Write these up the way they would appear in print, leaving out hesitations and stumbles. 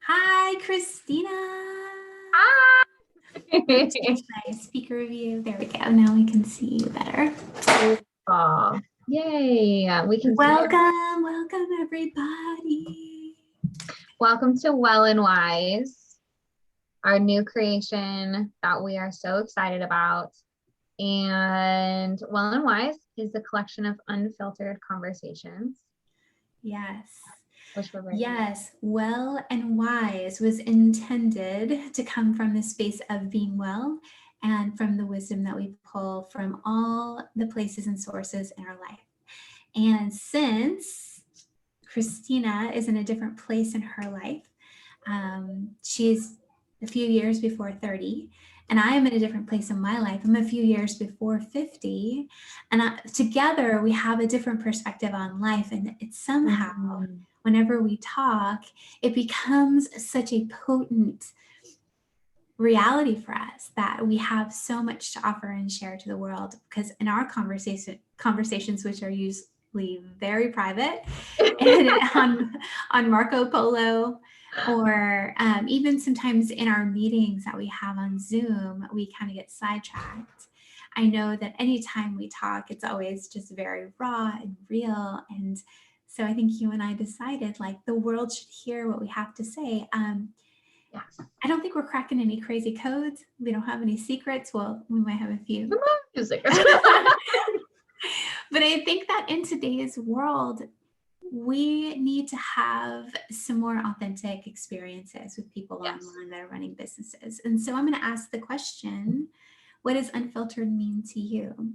Hi, Christina. Hi. Change my speaker view. There we go. Now we can see you better. Oh, yay. We can see you. Welcome everybody. Welcome to Well and Wise, our new creation that we are so excited about. And Well and Wise is a collection of unfiltered conversations. Yes. Which we're very Yes, well and wise was intended to come from the space of being well and from the wisdom that we pull from all the places and sources in our life. And since Christina is in a different place in her life, she's a few years before 30, and I am in a different place in my life. I'm a few years before 50, and together we have a different perspective on life. And it's somehow, whenever we talk, it becomes such a potent reality for us that we have so much to offer and share to the world, because in our conversations, which are usually very private and on Marco Polo, or even sometimes in our meetings that we have on Zoom, we kind of get sidetracked. I know that anytime we talk, it's always just very raw and real. And so I think you and I decided, like, the world should hear what we have to say. Yes. I don't think we're cracking any crazy codes. We don't have any secrets. Well, we might have a few. But I think that in today's world, we need to have some more authentic experiences with people online that are running businesses. And so I'm going to ask the question, what does unfiltered mean to you?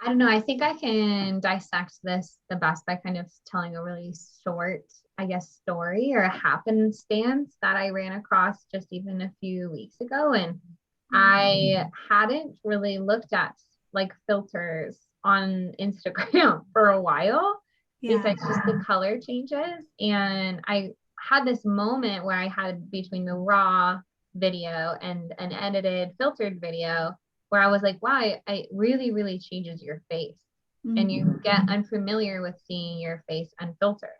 I don't know. I think I can dissect this the best by kind of telling a really short, I guess, story or a happenstance that I ran across just even a few weeks ago. And I hadn't really looked at like filters on Instagram for a while, besides just the color changes. And I had this moment where I had between the raw video and an edited filtered video where I was like, wow, it really, really changes your face. And you get unfamiliar with seeing your face unfiltered.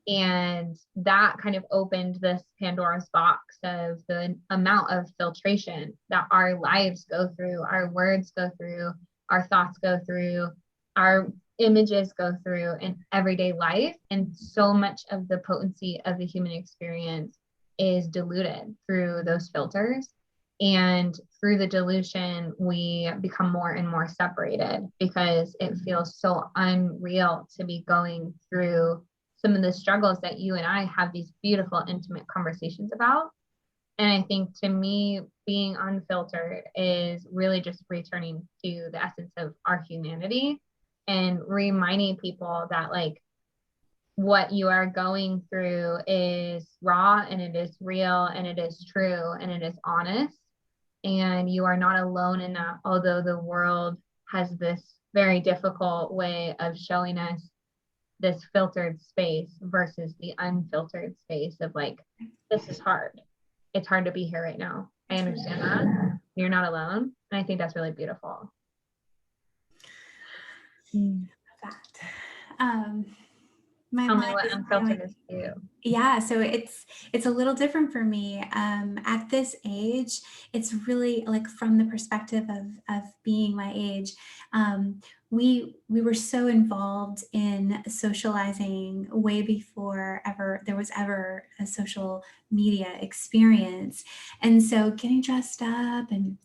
And that kind of opened this Pandora's box of the amount of filtration that our lives go through, our words go through, our thoughts go through, our images go through in everyday life. And so much of the potency of the human experience is diluted through those filters. And through the dilution, we become more and more separated because it feels so unreal to be going through some of the struggles that you and I have these beautiful, intimate conversations about. And I think to me, being unfiltered is really just returning to the essence of our humanity and reminding people that, like, what you are going through is raw and it is real and it is true and it is honest. And you are not alone in that, although the world has this very difficult way of showing us this filtered space versus the unfiltered space of, like, this is hard. It's hard to be here right now. I understand that. You're not alone. And I think that's really beautiful. Tell me what unfiltered is to you. Yeah, so it's a little different for me. At this age, it's really like from the perspective of being my age. We were so involved in socializing way before ever there was ever a social media experience, and so getting dressed up and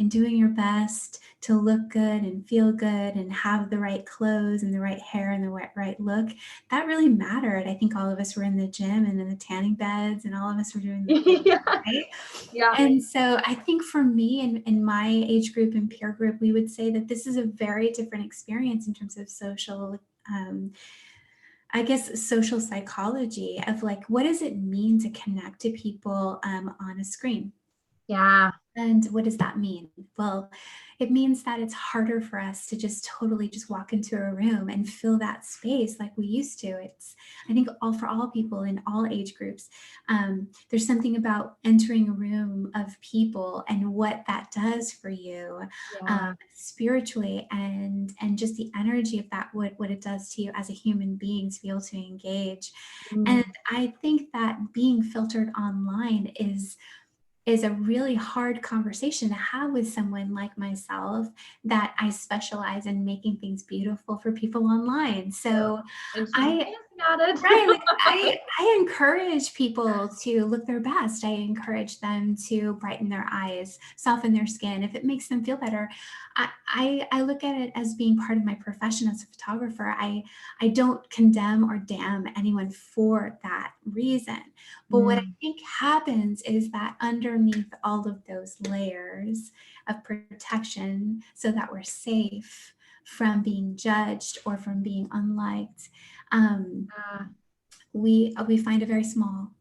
doing your best to look good and feel good and have the right clothes and the right hair and the right look, that really mattered. I think all of us were in the gym and in the tanning beds, and all of us were doing the thing, right? Yeah. And so I think for me in my age group and peer group, we would say that this is a very different experience in terms of social, I guess, social psychology of, like, what does it mean to connect to people on a screen? Yeah. And what does that mean? Well, it means that it's harder for us to just totally just walk into a room and fill that space like we used to. It's, I think, all for all people in all age groups. There's something about entering a room of people and what that does for you, Yeah. spiritually, and just the energy of that, what it does to you as a human being to be able to engage. And Mm. I think that being filtered online is a really hard conversation to have with someone like myself, that I specialize in making things beautiful for people online. So And she's I dancing at right, like it. I encourage people to look their best. I encourage them to brighten their eyes, soften their skin if it makes them feel better. I look at it as being part of my profession as a photographer. I don't condemn or damn anyone for that reason. But what I Mm. think happens is that underneath all of those layers of protection, so that we're safe from being judged or from being unliked, um, Yeah. we find a very small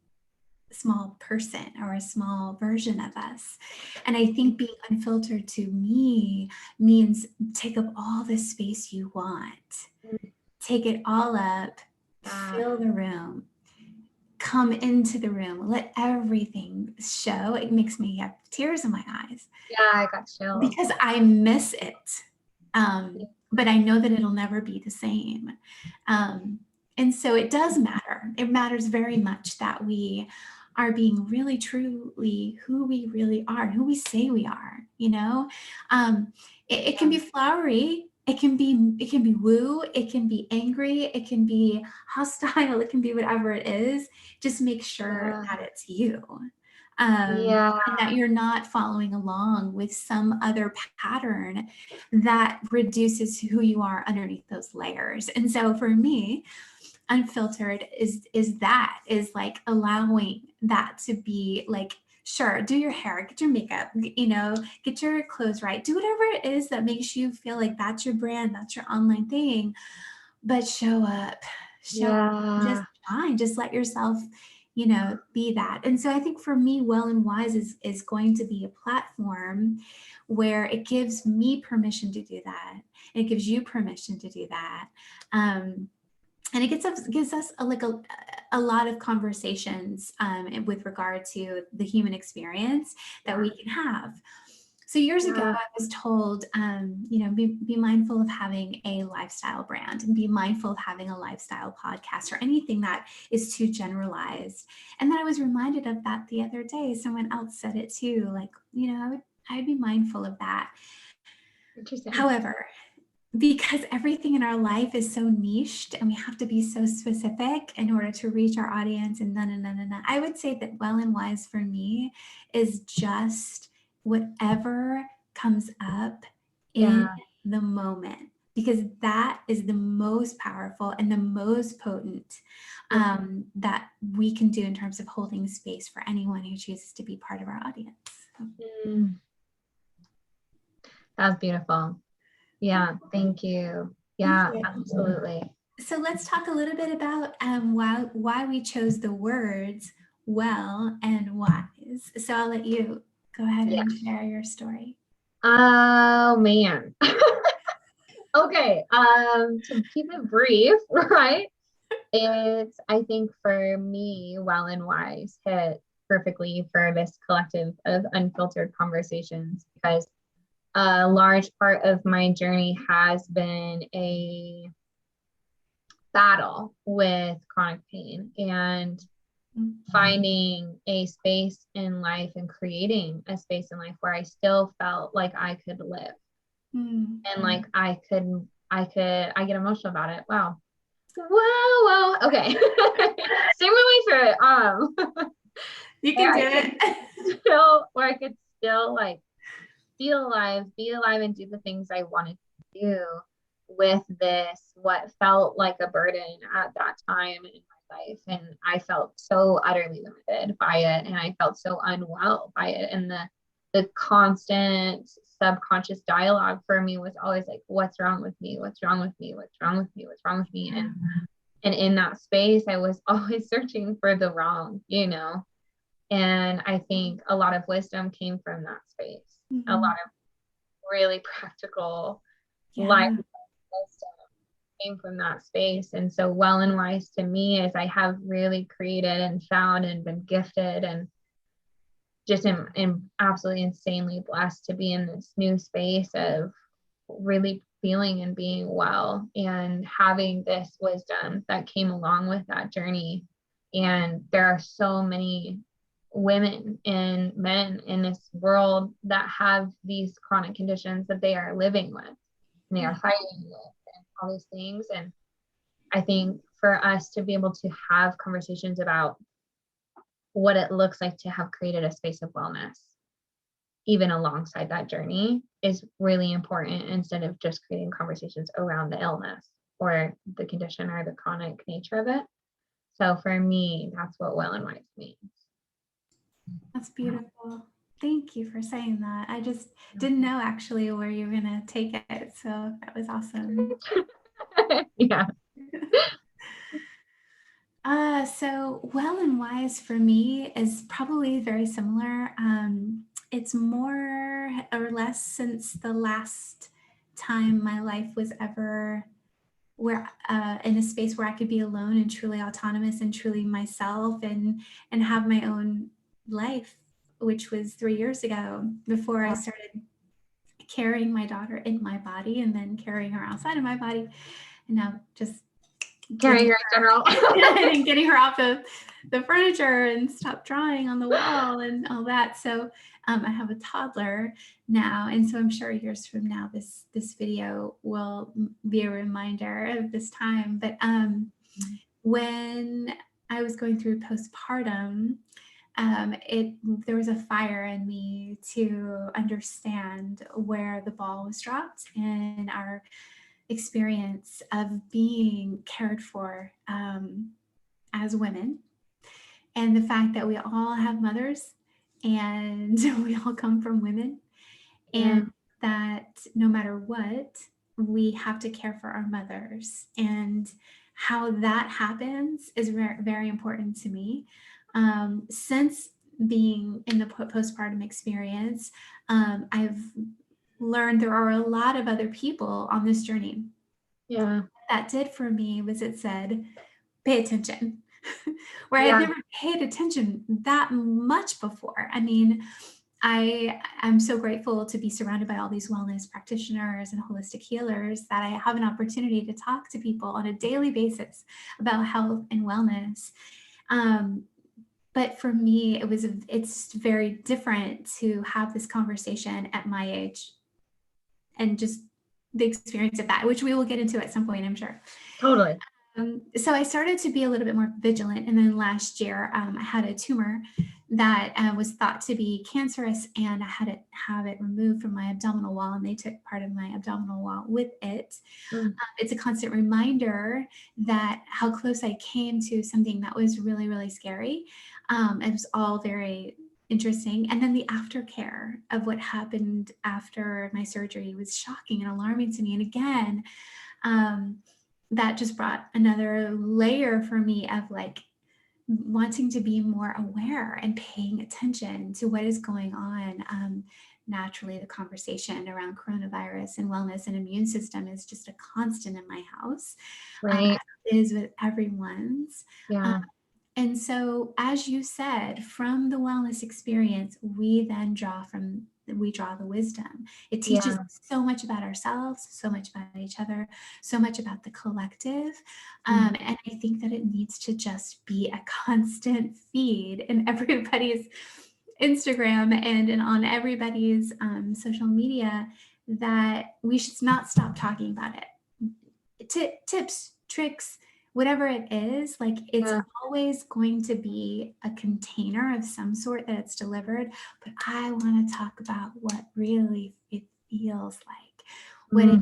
person or a small version of us. And I think being unfiltered to me means take up all the space you want, take it all up, Yeah. fill the room, come into the room, let everything show. It makes me have tears in my eyes Yeah, I got chills. because I miss it. But I know that it'll never be the same. And so it does matter. It matters very much that we are being really truly who we really are, who we say we are, you know? It can Yeah. be flowery. It can be woo, it can be angry, it can be hostile, it can be whatever it is. Just make sure Yeah. that it's you. Yeah. And that you're not following along with some other pattern that reduces who you are underneath those layers. And so for me, unfiltered is like allowing that to be like, sure, do your hair, get your makeup, get your clothes right, do whatever it is that makes you feel like that's your brand, that's your online thing, but show up, just Yeah. shine, just let yourself, be that. And so I think for me, Well and Wise is going to be a platform where it gives me permission to do that. It gives you permission to do that. And it gives us a lot of conversations, with regard to the human experience that Yeah. we can have. So years ago, Yeah. I was told, be mindful of having a lifestyle brand and be mindful of having a lifestyle podcast or anything that is too generalized. And then I was reminded of that the other day. Someone else said it too, like, I'd be mindful of that. Interesting. However, because everything in our life is so niched and we have to be so specific in order to reach our audience, and I would say that Well and Wise for me is just whatever comes up in Yeah. the moment, because that is the most powerful and the most potent, Yeah. that we can do in terms of holding space for anyone who chooses to be part of our audience. So, Mm. That was beautiful. thank Yeah. Thank you. thank Yeah, you. absolutely. So let's talk a little bit about, why we chose the words well and wise. So I'll let you go ahead Yeah. and share your story. Oh man. Okay. To keep it brief, right? It's, I think for me, Well and Wise hit perfectly for this collective of unfiltered conversations, because a large part of my journey has been a battle with chronic pain, and finding a space in life and creating a space in life where I still felt like I could live, Mm. and like I get emotional about it. Wow. Whoa. Okay. Sing my way through it. You Where can do I could it. where I could still like be alive and do the things I wanted to do with this, what felt like a burden at that time in my life. And I felt so utterly limited by it. And I felt so unwell by it. And the constant subconscious dialogue for me was always like, what's wrong with me? What's wrong with me? What's wrong with me? What's wrong with me? And in that space, I was always searching for the wrong, And I think a lot of wisdom came from that space. A lot of really practical life wisdom came from that space. And so Well and Wise to me is I have really created and found and been gifted and just am absolutely insanely blessed to be in this new space of really feeling and being well and having this wisdom that came along with that journey. And there are so many women and men in this world that have these chronic conditions that they are living with and they are fighting with and all these things. And I think for us to be able to have conversations about what it looks like to have created a space of wellness even alongside that journey is really important, instead of just creating conversations around the illness or the condition or the chronic nature of it. So for me, that's what Well and Wise means. That's beautiful. Thank you for saying that. I just didn't know actually where you were going to take it. So that was awesome. Yeah. So Well and Wise for me is probably very similar. It's more or less since the last time my life was ever where in a space where I could be alone and truly autonomous and truly myself and have my own life, which was 3 years ago before I started carrying my daughter in my body and then carrying her outside of my body, and now just Carrying her in general. and getting her off of the furniture and stop drawing on the wall and all that. So I have a toddler now, and so I'm sure years from now this video will be a reminder of this time. But when I was going through postpartum, there was a fire in me to understand where the ball was dropped in our experience of being cared for as women, and the fact that we all have mothers and we all come from women, and that no matter what, we have to care for our mothers, and how that happens is very, very important to me. Since being in the postpartum experience, I've learned there are a lot of other people on this journey. Yeah. What that did for me was it said, pay attention, where I had never paid attention that much before. I mean, I'm so grateful to be surrounded by all these wellness practitioners and holistic healers that I have an opportunity to talk to people on a daily basis about health and wellness. But for me, it's very different to have this conversation at my age and just the experience of that, which we will get into at some point, I'm sure. Totally. So I started to be a little bit more vigilant. And then last year, I had a tumor that was thought to be cancerous, and I had to have it removed from my abdominal wall, and they took part of my abdominal wall with it. It's a constant reminder that how close I came to something that was really, really scary. It was all very interesting. And then the aftercare of what happened after my surgery was shocking and alarming to me. And again, that just brought another layer for me of like wanting to be more aware and paying attention to what is going on. Naturally, the conversation around coronavirus and wellness and immune system is just a constant in my house. Right. It is with everyone's. Yeah. And so, as you said, from the wellness experience, we then draw the wisdom. It teaches us so much about ourselves, so much about each other, so much about the collective. And I think that it needs to just be a constant feed in everybody's Instagram and on everybody's social media, that we should not stop talking about it. Tips, tricks, whatever it is, like it's always going to be a container of some sort that it's delivered. But I want to talk about what really it feels like, what it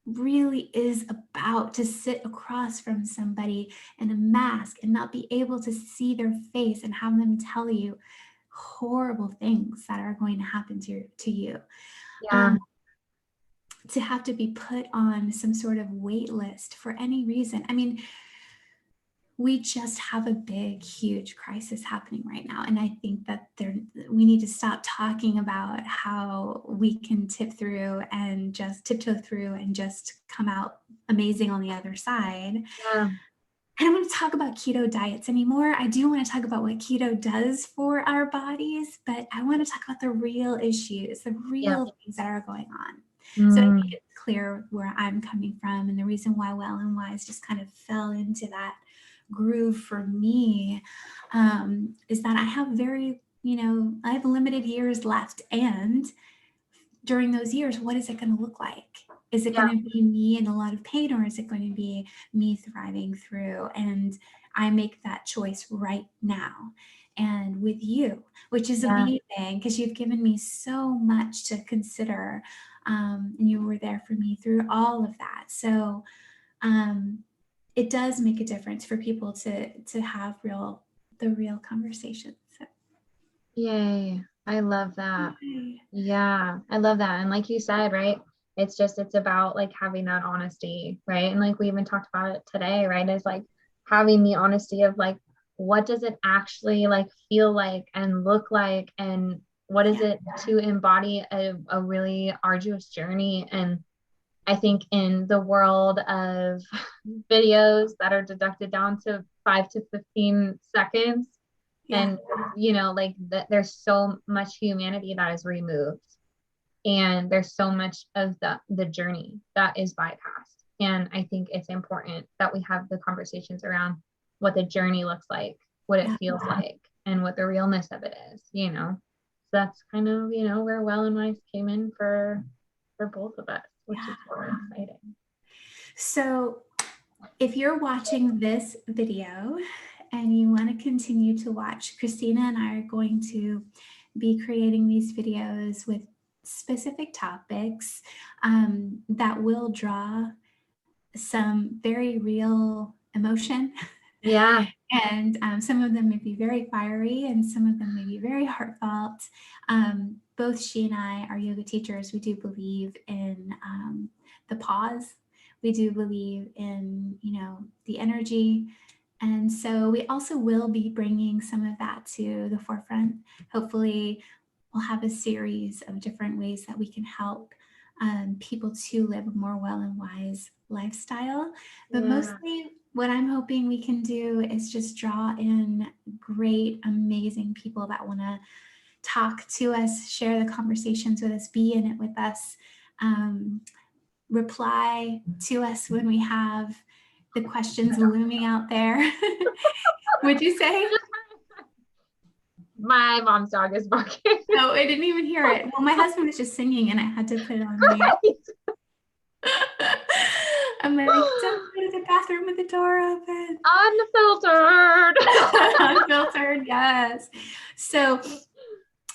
really is about to sit across from somebody in a mask and not be able to see their face and have them tell you horrible things that are going to happen to you. To have to be put on some sort of wait list for any reason. I mean, we just have a big, huge crisis happening right now. And I think that we need to stop talking about how we can tiptoe through and just come out amazing on the other side. Yeah. I don't want to talk about keto diets anymore. I do want to talk about what keto does for our bodies, but I want to talk about the real issues, the Yeah. real things that are going on. So I Mm. think it's clear where I'm coming from, and the reason why Well and Wise just kind of fell into that groove for me is that I have I have limited years left, and during those years, what is it going to look like? Is it Yeah. going to be me in a lot of pain, or is it going to be me thriving through? And I make that choice right now. And with you, which is Yeah. amazing because you've given me so much to consider. And you were there for me through all of that. So it does make a difference for people to have the real conversations. So, Yay. I love that. yay. Yeah, I love that. And like you said, right? It's about like having that honesty, right? And like we even talked about it today, right? Is like having the honesty of like, what does it actually like feel like and look like? And what is Yeah. it to embody a really arduous journey? And I think in the world of videos that are deducted down to 5 to 15 seconds, Yeah. and like there's so much humanity that is removed, and there's so much of the journey that is bypassed. And I think it's important that we have the conversations around what the journey looks like, what it Yeah. feels like, and what the realness of it is. So that's kind of where Well and Wise came in for both of us, which is really exciting. So if you're watching this video and you want to continue to watch, Kristina and I are going to be creating these videos with specific topics that will draw some very real emotion. Yeah. And some of them may be very fiery and some of them may be very heartfelt. Both she and I are yoga teachers. We do believe in the pause. We do believe in, the energy. And so we also will be bringing some of that to the forefront. Hopefully, we'll have a series of different ways that we can help people to live a more well and wise lifestyle. But Yeah. mostly, what I'm hoping we can do is just draw in great, amazing people that want to talk to us, share the conversations with us, be in it with us, reply to us when we have the questions looming out there. Would you say? My mom's dog is barking. No, I didn't even hear it. Well, my husband was just singing and I had to put it on mute. I'm like, don't go to the bathroom with the door open. Unfiltered. Unfiltered, yes. So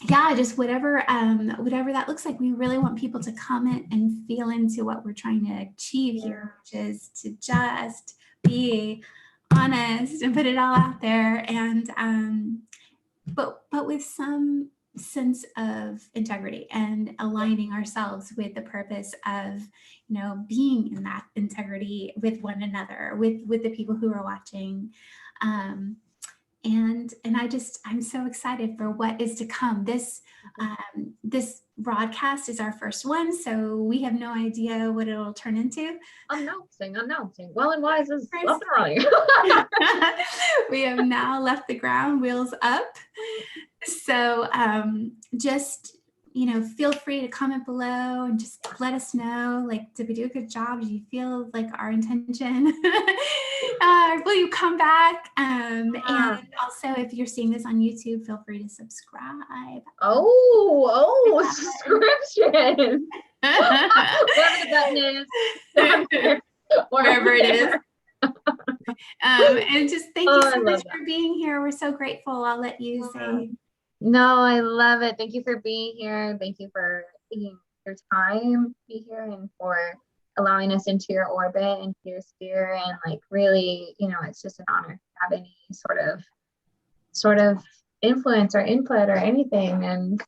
yeah, just whatever that looks like. We really want people to comment and feel into what we're trying to achieve here, which is to just be honest and put it all out there, and but with some sense of integrity and aligning ourselves with the purpose of being in that integrity with one another, with the people who are watching. And I'm so excited for what is to come. This broadcast is our first one, so we have no idea what it'll turn into. Announcing. Well and Wise is up and running. We have now left the ground, wheels up. So just feel free to comment below and just let us know, like, did we do a good job? Do you feel like our intention? Will you come back? And also, if you're seeing this on YouTube, feel free to subscribe. Subscription. Whatever the button is. Wherever it is. And just thank you so much for being here. We're so grateful. I'll let you say. No, I love it. Thank you for being here. Thank you for taking your time to be here and for allowing us into your orbit and your sphere. And like, really, it's just an honor to have any sort of influence or input or anything. And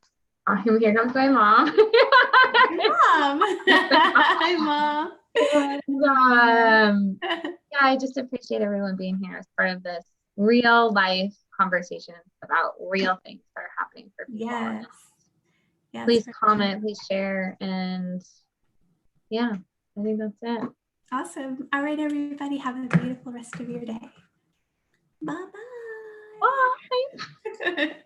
here comes my mom. Mom. Hi, Mom. And, yeah, I just appreciate everyone being here as part of this real life conversation about real things that are happening for people. Yes. Yes, Please for comment, sure. please share, and yeah, I think that's it. Awesome. All right, everybody, have a beautiful rest of your day. Bye-bye. Bye.